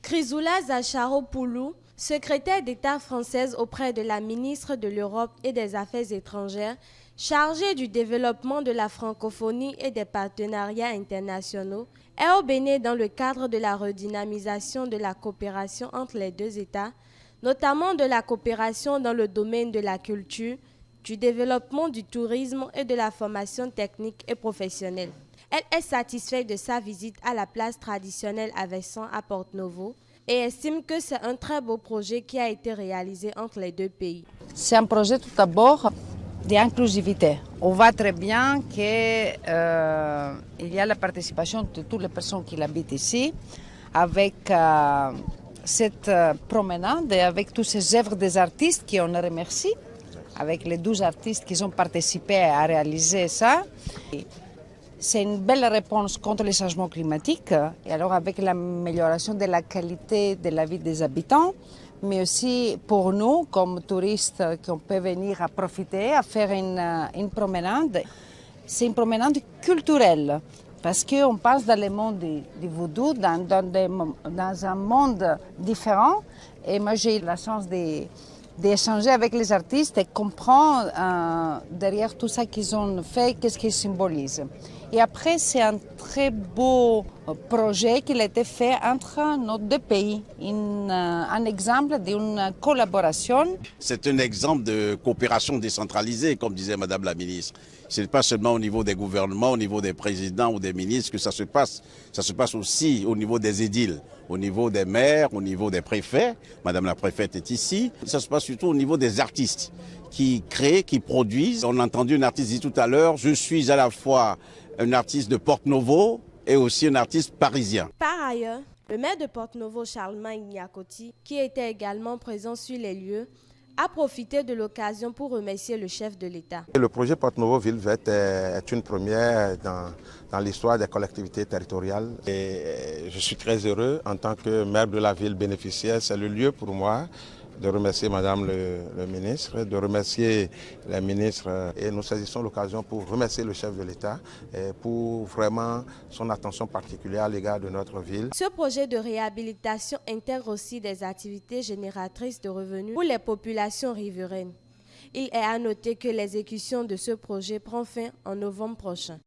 Chrysoula Zacharopoulou, secrétaire d'État française auprès de la ministre de l'Europe et des Affaires étrangères, chargée du développement de la francophonie et des partenariats internationaux, est au Bénin dans le cadre de la redynamisation de la coopération entre les deux États, notamment de la coopération dans le domaine de la culture, du développement du tourisme et de la formation technique et professionnelle. Elle est satisfaite de sa visite à la place traditionnelle à Vessan à Porto-Novo et estime que c'est un très beau projet qui a été réalisé entre les deux pays. C'est un projet tout d'abord d'inclusivité. On voit très bien qu'il y a la participation de toutes les personnes qui habitent ici avec cette promenade et avec toutes ces œuvres des artistes qu'on remercie, avec les 12 artistes qui ont participé à réaliser ça. C'est une belle réponse contre les changements climatiques et alors avec l'amélioration de la qualité de la vie des habitants, mais aussi pour nous comme touristes qu'on peut venir à profiter, à faire une promenade. C'est une promenade culturelle parce qu'on passe dans le monde du vaudou, dans un monde différent. Et moi j'ai eu la chance d'échanger avec les artistes et comprendre derrière tout ça qu'ils ont fait, qu'est-ce qu'ils symbolisent. Et après, c'est un très beau projet qui a été fait entre nos deux pays, un exemple d'une collaboration. C'est un exemple de coopération décentralisée, comme disait Madame la ministre. Ce n'est pas seulement au niveau des gouvernements, au niveau des présidents ou des ministres que ça se passe aussi au niveau des édiles, au niveau des maires, au niveau des préfets. Madame la préfète est ici. Ça se passe surtout au niveau des artistes qui créent, qui produisent. On a entendu un artiste dire tout à l'heure, je suis à la fois un artiste de Porto-Novo et aussi un artiste parisien. Par ailleurs, le maire de Porto-Novo, Charlemagne Nyakoti, qui était également présent sur les lieux, a profité de l'occasion pour remercier le chef de l'État. Le projet Porto-Novo Ville Verte est une première dans l'histoire des collectivités territoriales. Et je suis très heureux en tant que maire de la ville bénéficiaire. C'est le lieu pour moi de remercier Madame le ministre, de remercier les ministres. Et nous saisissons l'occasion pour remercier le chef de l'État pour vraiment son attention particulière à l'égard de notre ville. Ce projet de réhabilitation intègre aussi des activités génératrices de revenus pour les populations riveraines. Il est à noter que l'exécution de ce projet prend fin en novembre prochain.